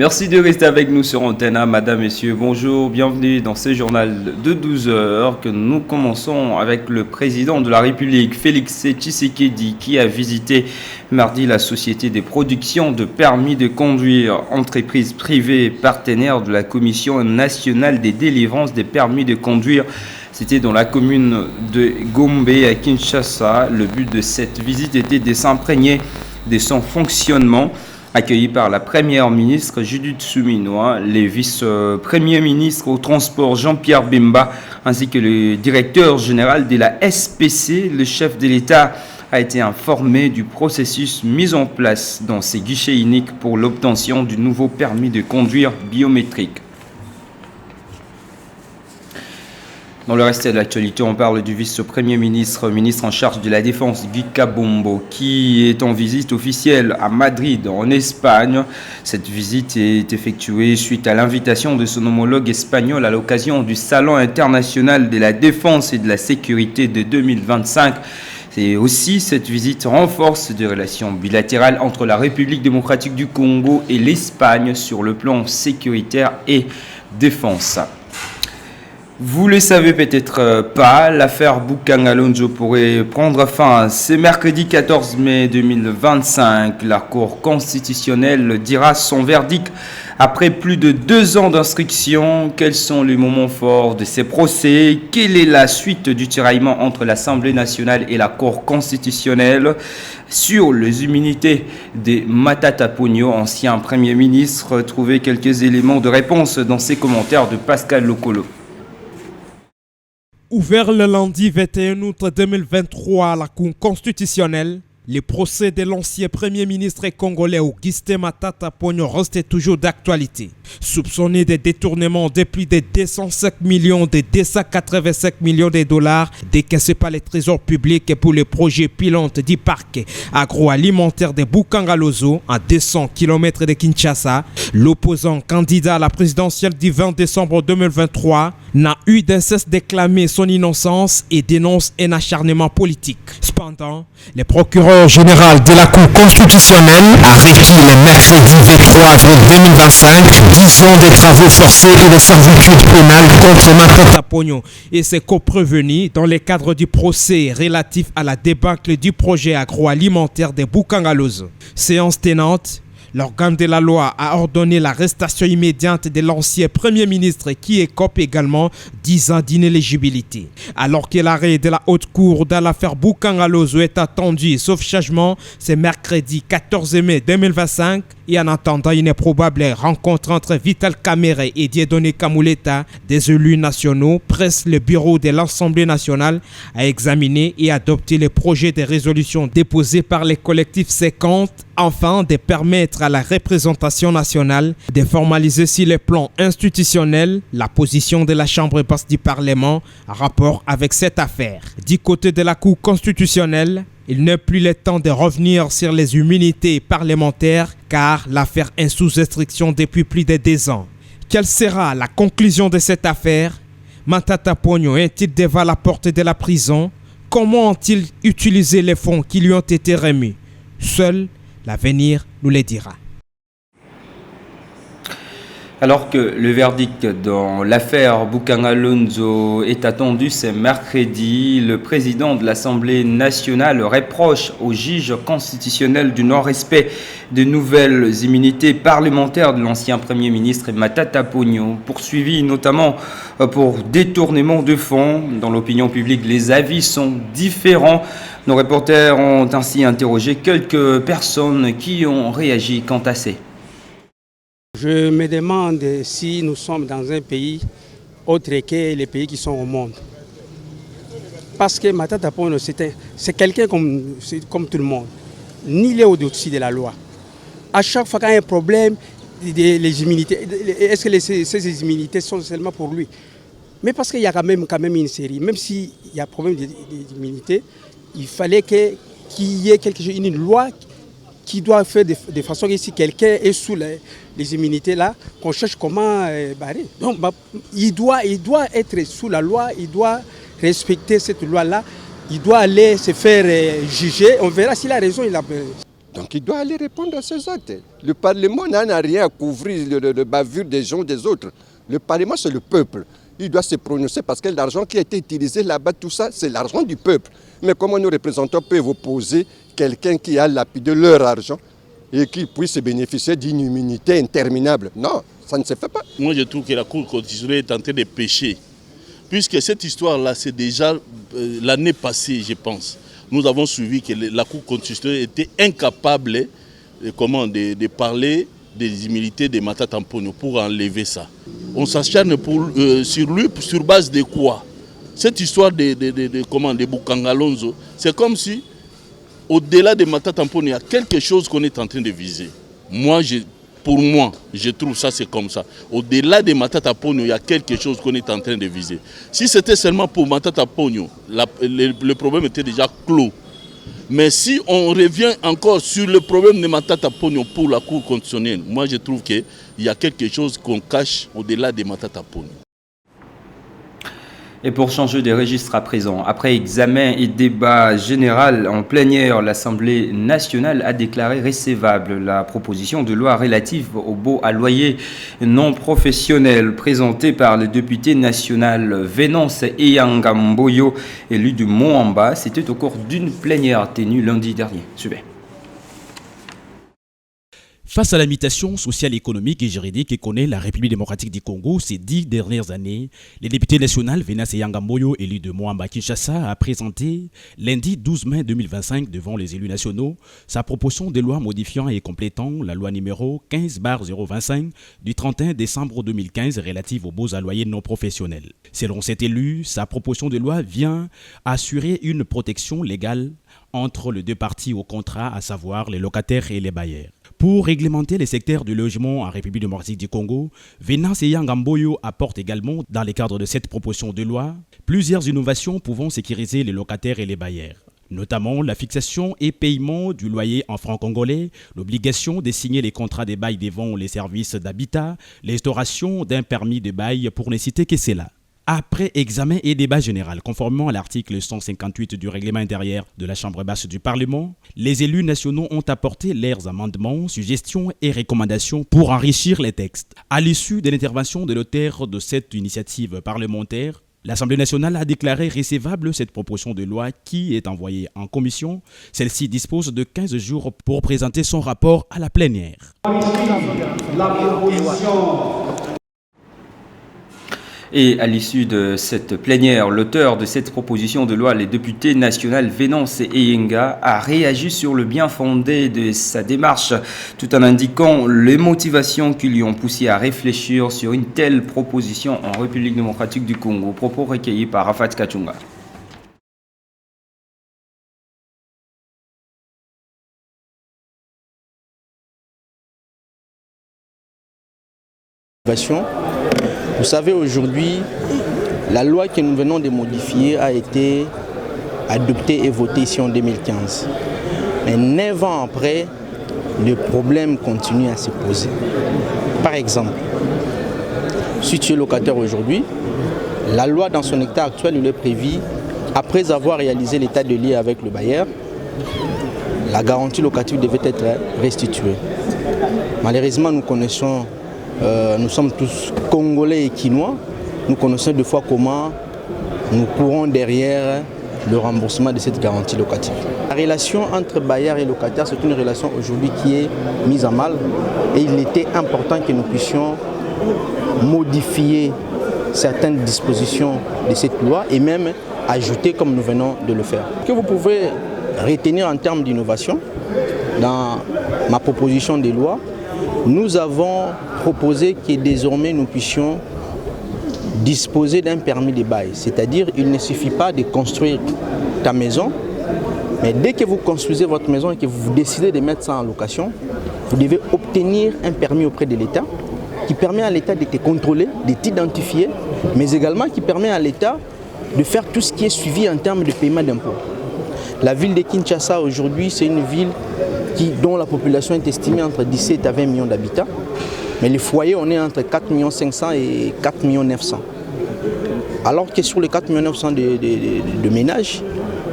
Merci de rester avec nous sur Antenne. Madame, Messieurs, bonjour, bienvenue dans ce journal de 12 heures que nous commençons avec le président de la République, Félix Tshisekedi, qui a visité mardi la société des productions de permis de conduire, entreprise privée partenaire de la Commission nationale des délivrances des permis de conduire. C'était dans la commune de Gombe à Kinshasa. Le but de cette visite était de s'imprégner de son fonctionnement. Accueilli par la première ministre Judith Suminwa, les vice-premiers ministres au transport Jean-Pierre Bemba, ainsi que le directeur général de la SPC, le chef de l'État a été informé du processus mis en place dans ces guichets uniques pour l'obtention du nouveau permis de conduire biométrique. Dans le reste de l'actualité, on parle du vice-premier ministre, ministre en charge de la Défense, Guy Kabombo, qui est en visite officielle à Madrid, en Espagne. Cette visite est effectuée suite à l'invitation de son homologue espagnol à l'occasion du Salon international de la défense et de la sécurité de 2025. Et aussi, cette visite renforce des relations bilatérales entre la République démocratique du Congo et l'Espagne sur le plan sécuritaire et défense. Vous le savez peut-être pas, l'affaire Boukangalonzo pourrait prendre fin ce mercredi 14 mai 2025. La Cour constitutionnelle dira son verdict après plus de 2 ans d'instruction. Quels sont les moments forts de ces procès? Quelle est la suite du tiraillement entre l'Assemblée nationale et la Cour constitutionnelle? Sur les immunités de Matata Ponyo, ancien Premier ministre, trouvez quelques éléments de réponse dans ces commentaires de Pascal Lokolo. Ouvert le lundi 21 août 2023 à la Cour constitutionnelle, les procès de l'ancien Premier ministre congolais Augustin Matata Ponyo restent toujours d'actualité. Soupçonné de détournement de plus de 205 millions de 285 millions de dollars décaissés par les trésors publics pour le projet pilote du parc agroalimentaire de Boukangalonzo à 200 km de Kinshasa, l'opposant candidat à la présidentielle du 20 décembre 2023 n'a eu de cesse de clamer son innocence et dénonce un acharnement politique. Cependant, le procureur général de la Cour constitutionnelle a requis le mercredi 23 avril 2025 10 ans de travaux forcés et de servitude pénale contre Matata Ponyo et ses coprévenus dans le cadre du procès relatif à la débâcle du projet agroalimentaire de Boukangalonzo. Séance tenante, l'organe de la loi a ordonné l'arrestation immédiate de l'ancien Premier ministre qui écope également 10 ans d'inéligibilité. Alors que l'arrêt de la haute cour dans l'affaire Boukangalonzo est attendu, sauf changement, c'est mercredi 14 mai 2025 et en attendant une probable rencontre entre Vital Kamerhe et Dieudonné Kamuleta, des élus nationaux, presse le bureau de l'Assemblée nationale à examiner et adopter les projets de résolution déposés par les collectifs 50 afin de permettre à la représentation nationale de formaliser sur le plan institutionnel la position de la Chambre basse du Parlement en rapport avec cette affaire. Du côté de la Cour constitutionnelle, il n'est plus le temps de revenir sur les immunités parlementaires car l'affaire est sous instruction depuis plus de 2 ans. Quelle sera la conclusion de cette affaire? Matata Ponyo est-il devant la porte de la prison? Comment ont-ils utilisé les fonds qui lui ont été remis? Seul l'avenir nous le dira. Alors que le verdict dans l'affaire Boukangalonzo est attendu ce mercredi, le président de l'Assemblée nationale reproche au juge constitutionnel du non-respect de nouvelles immunités parlementaires de l'ancien Premier ministre Matata Ponyo, poursuivi notamment pour détournement de fonds. Dans l'opinion publique, les avis sont différents. Nos reporters ont ainsi interrogé quelques personnes qui ont réagi quant à ces. Je me demande si nous sommes dans un pays autre que les pays qui sont au monde. Parce que Matata Ponyo, c'est quelqu'un comme tout le monde. Ni il est au-dessus de la loi. À chaque fois qu'il y a un problème, les immunités, est-ce que ces immunités sont seulement pour lui? Mais parce qu'il y a quand même une série. Même s'il y a problème d'immunité, il fallait qu'il y ait une loi qui doit faire de façon que si quelqu'un est sous les immunités là, qu'on cherche comment barrer. Donc il doit être sous la loi, il doit respecter cette loi là, il doit aller se faire juger. On verra s'il a raison, il a. Donc il doit aller répondre à ses actes. Le Parlement n'a rien à couvrir le bavure des uns ou des autres. Le Parlement, c'est le peuple. Il doit se prononcer parce que l'argent qui a été utilisé là-bas, tout ça, c'est l'argent du peuple. Mais comment nos représentants peuvent opposer quelqu'un qui a lapidé leur argent et qui puisse bénéficier d'une immunité interminable? Non, ça ne se fait pas. Moi, je trouve que la Cour constitutionnelle est en train de pécher. Puisque cette histoire-là, c'est déjà l'année passée, je pense. Nous avons suivi que la Cour constitutionnelle était incapable de parler des immunités de Matata Ponyo pour enlever ça. On s'acharne sur lui sur base de quoi? Cette histoire de Bukangalonzo, c'est comme si, au-delà de Matata Ponyo, il y a quelque chose qu'on est en train de viser. Pour moi, je trouve ça c'est comme ça. Au-delà de Matata Ponyo, il y a quelque chose qu'on est en train de viser. Si c'était seulement pour Matata Ponyo, le problème était déjà clos. Mais si on revient encore sur le problème de Matata Ponyo pour la Cour constitutionnelle, moi je trouve qu'il y a quelque chose qu'on cache au-delà de Matata Ponyo. Et pour changer de registre à présent, après examen et débat général en plénière, l'Assemblée nationale a déclaré recevable la proposition de loi relative au baux à loyer non professionnel présentée par le député national Venance Eyangamboyo, élu du Moamba. C'était au cours d'une plénière tenue lundi dernier. Suivez. Face à la mutation sociale, économique et juridique que connaît la République démocratique du Congo ces 10 dernières années, le député national Venance Eyangamboyo, élu de Moamba Kinshasa, a présenté lundi 12 mai 2025 devant les élus nationaux sa proposition de loi modifiant et complétant la loi numéro 15/025 du 31 décembre 2015 relative aux baux à loyer non professionnels. Selon cet élu, sa proposition de loi vient assurer une protection légale entre les deux parties au contrat, à savoir les locataires et les bailleurs. Pour réglementer les secteurs du logement en République démocratique du Congo, Venance Eyangamboyo apporte également, dans le cadre de cette proposition de loi, plusieurs innovations pouvant sécuriser les locataires et les bailleurs. Notamment la fixation et paiement du loyer en francs congolais, l'obligation de signer les contrats de bail devant les services d'habitat, l'instauration d'un permis de bail pour ne citer que cela. Après examen et débat général, conformément à l'article 158 du règlement intérieur de la Chambre basse du Parlement, les élus nationaux ont apporté leurs amendements, suggestions et recommandations pour enrichir les textes. À l'issue de l'intervention de l'auteur de cette initiative parlementaire, l'Assemblée nationale a déclaré recevable cette proposition de loi qui est envoyée en commission. Celle-ci dispose de 15 jours pour présenter son rapport à la plénière. Et à l'issue de cette plénière, l'auteur de cette proposition de loi, le député national Venance Eyenga, a réagi sur le bien fondé de sa démarche, tout en indiquant les motivations qui lui ont poussé à réfléchir sur une telle proposition en République démocratique du Congo. Propos recueillis par Rafat Kachunga. Vous savez, aujourd'hui, la loi que nous venons de modifier a été adoptée et votée ici en 2015. Mais 9 ans après, le problème continue à se poser. Par exemple, si tu es locataire aujourd'hui, la loi dans son état actuel, il est prévu, après avoir réalisé l'état de lieu avec le bailleur, la garantie locative devait être restituée. Malheureusement, nous sommes tous Congolais et Quinois. Nous connaissons deux fois comment nous courons derrière le remboursement de cette garantie locative. La relation entre bailleur et locataire, c'est une relation aujourd'hui qui est mise à mal. Et il était important que nous puissions modifier certaines dispositions de cette loi et même ajouter comme nous venons de le faire. Ce que vous pouvez retenir en termes d'innovation, dans ma proposition de loi, nous avons proposé que désormais nous puissions disposer d'un permis de bail. C'est-à-dire qu'il ne suffit pas de construire ta maison, mais dès que vous construisez votre maison et que vous décidez de mettre ça en location, vous devez obtenir un permis auprès de l'État qui permet à l'État de te contrôler, de t'identifier, mais également qui permet à l'État de faire tout ce qui est suivi en termes de paiement d'impôts. La ville de Kinshasa aujourd'hui, c'est une ville dont la population est estimée entre 17 à 20 millions d'habitants. Mais les foyers, on est entre 4 500 000 et 4 900 000. Alors que sur les 4 900 000 de ménages,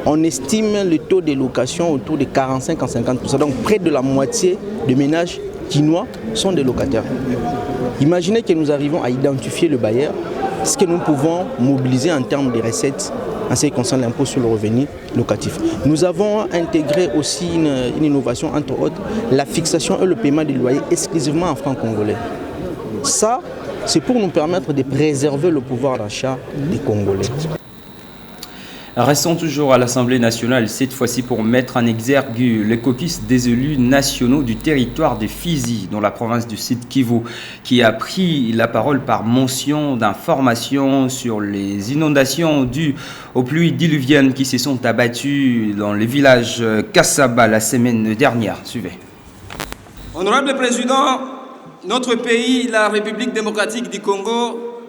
on estime le taux de location autour de 45 à 50%. Donc près de la moitié des ménages quinois sont des locataires. Imaginez que nous arrivons à identifier le bailleur, ce que nous pouvons mobiliser en termes de recettes en ce qui concerne l'impôt sur le revenu locatif. Nous avons intégré aussi une innovation, entre autres, la fixation et le paiement des loyers exclusivement en francs congolais. Ça, c'est pour nous permettre de préserver le pouvoir d'achat des Congolais. Restons toujours à l'Assemblée nationale, cette fois-ci pour mettre en exergue les caucus des élus nationaux du territoire de Fizi, dans la province du Sud-Kivu, qui a pris la parole par mention d'informations sur les inondations dues aux pluies diluviennes qui se sont abattues dans le village Kassaba la semaine dernière. Suivez. Honorable Président, notre pays, la République démocratique du Congo,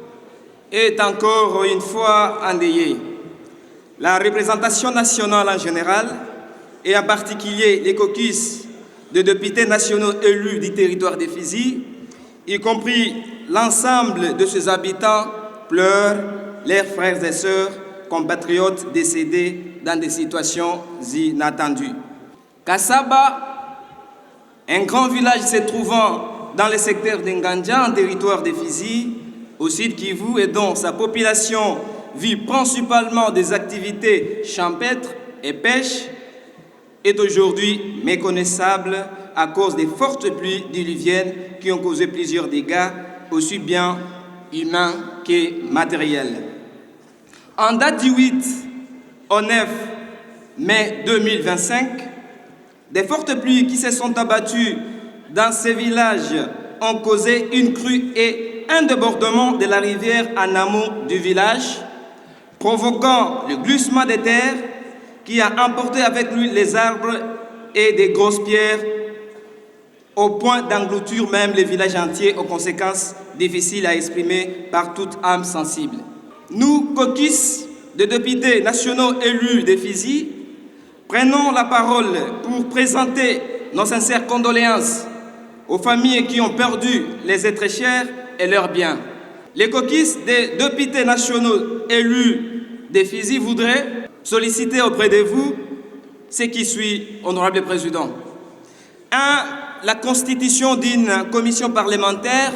est encore une fois endeuillé. La représentation nationale en général, et en particulier les caucus de députés nationaux élus du territoire de Fizi, y compris l'ensemble de ses habitants, pleurent leurs frères et sœurs, compatriotes décédés dans des situations inattendues. Kassaba, un grand village se trouvant dans le secteur d'Ngandja, en territoire de Fizi, au sud Kivu, et dont sa population vit principalement des activités champêtres et pêche, est aujourd'hui méconnaissable à cause des fortes pluies diluviennes qui ont causé plusieurs dégâts, aussi bien humains que matériels. En date du 8 au 9 mai 2025, des fortes pluies qui se sont abattues dans ces villages ont causé une crue et un débordement de la rivière en amont du village, provoquant le glissement des terres qui a emporté avec lui les arbres et des grosses pierres au point d'engloutir même les villages entiers, aux conséquences difficiles à exprimer par toute âme sensible. Nous, caucus de députés nationaux élus de Fizi, prenons la parole pour présenter nos sincères condoléances aux familles qui ont perdu les êtres chers et leurs biens. Les caucus des députés nationaux élus de Fizi voudraient solliciter auprès de vous ce qui suit, Honorable Président. 1. La constitution d'une commission parlementaire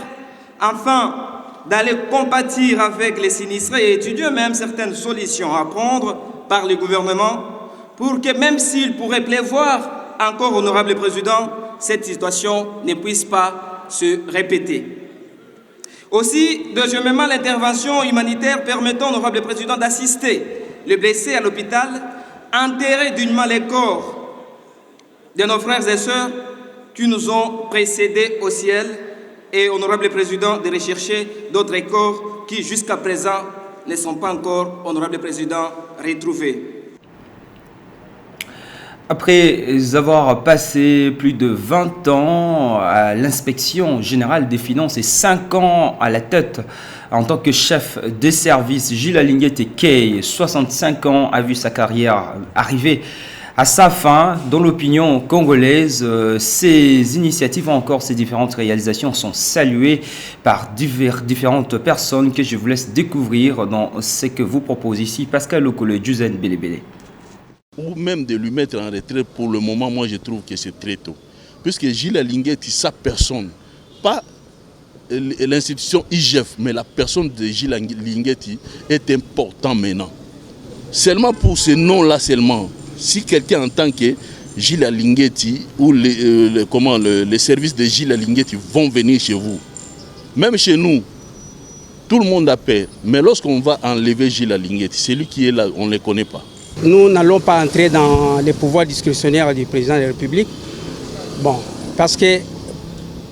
afin d'aller compatir avec les sinistrés et étudier même certaines solutions à prendre par le gouvernement pour que même s'il pourrait pleuvoir encore, Honorable Président, cette situation ne puisse pas se répéter. Aussi, deuxièmement, l'intervention humanitaire permettant, Honorable Président, d'assister les blessés à l'hôpital, enterrer dignement les corps de nos frères et sœurs qui nous ont précédés au ciel et, Honorable Président, de rechercher d'autres corps qui, jusqu'à présent, ne sont pas encore, Honorable Président, retrouvés. Après avoir passé plus de 20 ans à l'inspection générale des finances et 5 ans à la tête en tant que chef de service, Gilles Alinguete Key, 65 ans, a vu sa carrière arriver à sa fin. Dans l'opinion congolaise, ces initiatives, encore ces différentes réalisations sont saluées par différentes personnes que je vous laisse découvrir dans ce que vous propose ici Pascal Okolo et Juzen Belebele. Ou même de lui mettre en retraite pour le moment, moi je trouve que c'est très tôt. Puisque Gilles Alinguete, sa personne, pas l'institution IGF, mais la personne de Gilles Alinguete est important maintenant. Seulement pour ce nom-là seulement, si quelqu'un entend que Gilles Alinguete ou les services de Gilles Alinguete vont venir chez vous, même chez nous, tout le monde a peur. Mais lorsqu'on va enlever Gilles Alinguete, celui qui est là, on ne le connaît pas. Nous n'allons pas entrer dans les pouvoirs discrétionnaires du président de la République. Bon, parce que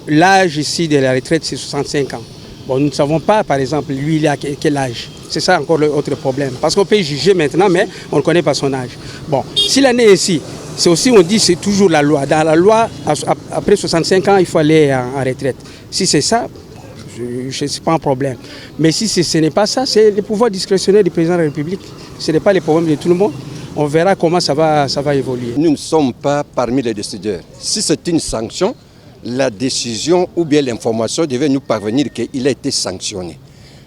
l'âge ici de la retraite, c'est 65 ans. Bon, nous ne savons pas, par exemple, lui, il a quel âge. C'est ça encore l'autre problème. Parce qu'on peut juger maintenant, mais on ne connaît pas son âge. Bon, s'il en est ici, c'est aussi, on dit, c'est toujours la loi. Dans la loi, après 65 ans, il faut aller en retraite. Si c'est ça, ce n'est pas un problème. Mais si ce n'est pas ça, c'est le pouvoir discrétionnaire du président de la République. Ce n'est pas le problème de tout le monde. On verra comment ça va évoluer. Nous ne sommes pas parmi les décideurs. Si c'est une sanction, la décision ou bien l'information devait nous parvenir qu'il a été sanctionné.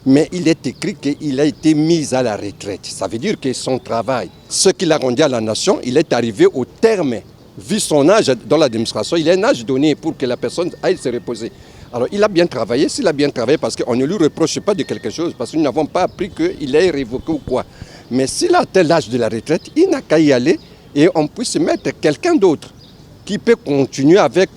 mais il est écrit qu'il a été mis à la retraite. Ça veut dire que son travail, ce qu'il a rendu à la nation, il est arrivé au terme. Vu son âge dans l'administration, il a un âge donné pour que la personne aille se reposer. Alors il a bien travaillé, s'il a bien travaillé, parce qu'on ne lui reproche pas de quelque chose, parce que nous n'avons pas appris qu'il est révoqué ou quoi. Mais s'il a atteint l'âge de la retraite, il n'a qu'à y aller et on puisse mettre quelqu'un d'autre qui peut continuer avec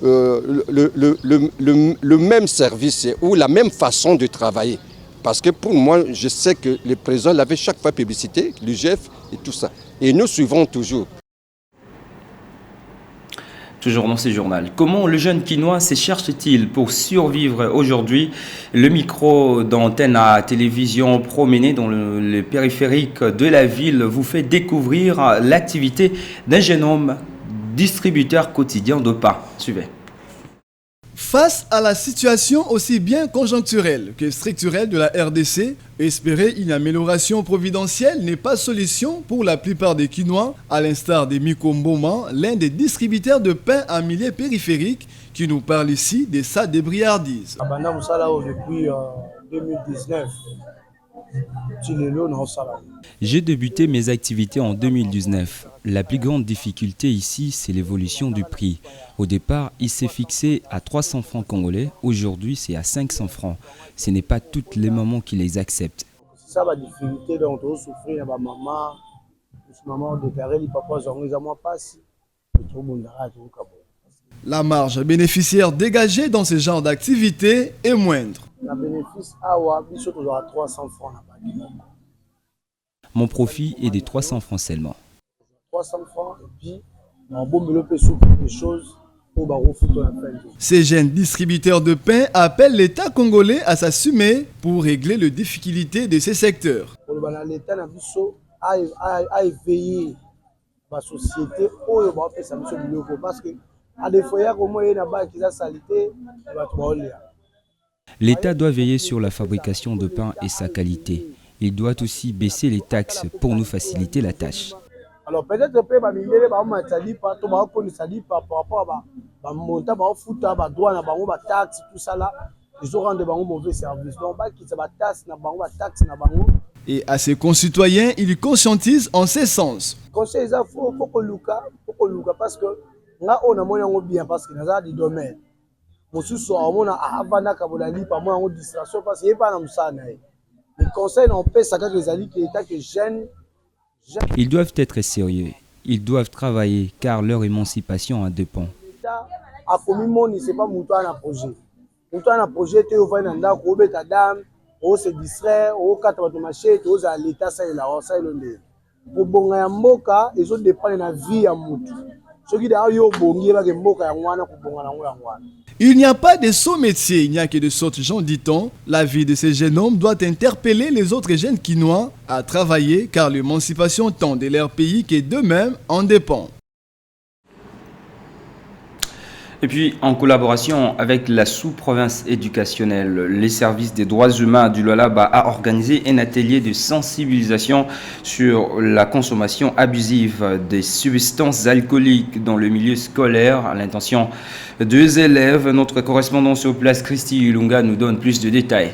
le même service ou la même façon de travailler. Parce que pour moi, je sais que le président l'avait chaque fois publicité, l'UGF et tout ça. Et nous suivons toujours. Toujours dans ce journal. Comment le jeune quinois se cherche-t-il pour survivre aujourd'hui? Le micro d'antenne à télévision promené dans le périphérique de la ville vous fait découvrir l'activité d'un jeune homme distributeur quotidien de pain. Suivez. Face à la situation aussi bien conjoncturelle que structurelle de la RDC, espérer une amélioration providentielle n'est pas solution pour la plupart des Quinois, à l'instar de Miko Mboma, l'un des distributeurs de pain en milieu périphérique, qui nous parle ici de sa débriardise. Depuis 2019. J'ai débuté mes activités en 2019. La plus grande difficulté ici, c'est l'évolution du prix. Au départ, il s'est fixé à 300 francs congolais. Aujourd'hui, c'est à 500 francs. Ce n'est pas toutes les mamans qui les acceptent. C'est ça la difficulté dont on souffre. Il y a ma maman déclaré, les papas ont moins passé. La marge bénéficiaire dégagée dans ce genre d'activité est moindre. La bénéfice à 300 francs. Mon profit est de 300 francs seulement. 300 francs et puis on peut des choses pour Ces jeunes distributeurs de pain appellent l'État congolais à s'assumer pour régler les difficultés de ces secteurs. L'État a éveillé la société parce que à des fois, l'État doit veiller sur la fabrication de pain et sa qualité. Il doit aussi baisser les taxes pour nous faciliter la tâche. Alors peut-être que et à ses concitoyens, il conscientise en ce sens. Conseil, il faut parce que là on a bien parce que dans des domaines. Ils doivent être sérieux. Ils doivent travailler car leur émancipation en dépend. Il n'y a pas de saut métier, il n'y a que de sortes gens, dit-on. La vie de ces jeunes hommes doit interpeller les autres jeunes quinois à travailler car l'émancipation tant de leur pays que d'eux-mêmes en dépend. Et puis, en collaboration avec la sous-province éducationnelle, les services des droits humains du Lualaba a organisé un atelier de sensibilisation sur la consommation abusive des substances alcooliques dans le milieu scolaire à l'intention des élèves. Notre correspondant sur place, Christy Ilunga, nous donne plus de détails.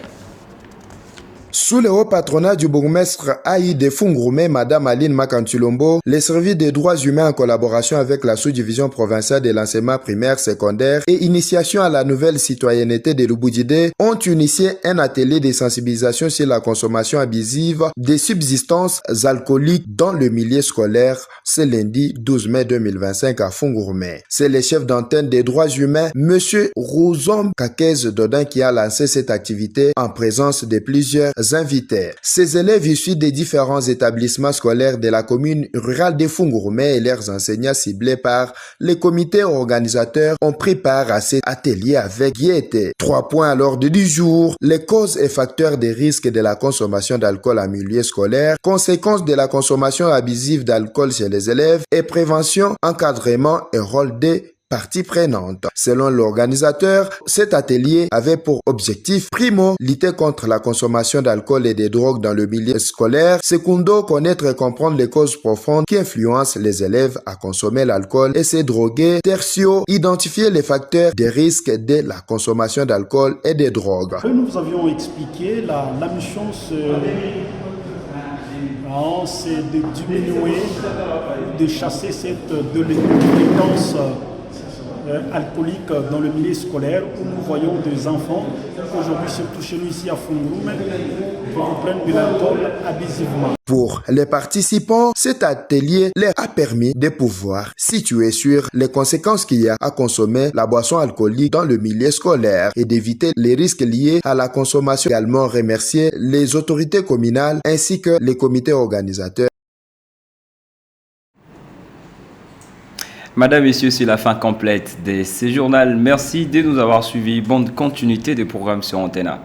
Sous le haut patronat du bourgmestre Aïe Fungroumé, Madame Aline Makantulombo, les services des droits humains en collaboration avec la sous-division provinciale de l'enseignement primaire, secondaire et initiation à la nouvelle citoyenneté de Lubudide ont initié un atelier de sensibilisation sur la consommation abusive des substances alcooliques dans le milieu scolaire ce lundi 12 mai 2025 à Fungroumé. C'est le chef d'antenne des droits humains, Monsieur Rouzom Kakez Dodin, qui a lancé cette activité en présence de plusieurs invités. Ces élèves issus des différents établissements scolaires de la commune rurale de Fungroumé et leurs enseignants ciblés par les comités organisateurs ont pris part à cet atelier avec gaieté. 3 points à l'ordre du jour: les causes et facteurs des risques de la consommation d'alcool en milieu scolaire, conséquences de la consommation abusive d'alcool chez les élèves et prévention, encadrement et rôle des parties prenantes. Selon l'organisateur, cet atelier avait pour objectif, primo, lutter contre la consommation d'alcool et de drogues dans le milieu scolaire, secondo, connaître et comprendre les causes profondes qui influencent les élèves à consommer l'alcool et se droguer, tertio, identifier les facteurs des risques de la consommation d'alcool et de drogues. Nous avions expliqué la mission c'est de diminuer, de chasser cette délinquance alcoolique dans le milieu scolaire où nous voyons des enfants, aujourd'hui surtout chez nous ici à Fungurume, qui prennent de l'alcool abusivement. Pour les participants, cet atelier leur a permis de pouvoir situer sur les conséquences qu'il y a à consommer la boisson alcoolique dans le milieu scolaire et d'éviter les risques liés à la consommation. Également remercier les autorités communales ainsi que les comités organisateurs. Madame, Messieurs, c'est la fin complète de ce journal. Merci de nous avoir suivis. Bonne continuité des programmes sur Antena.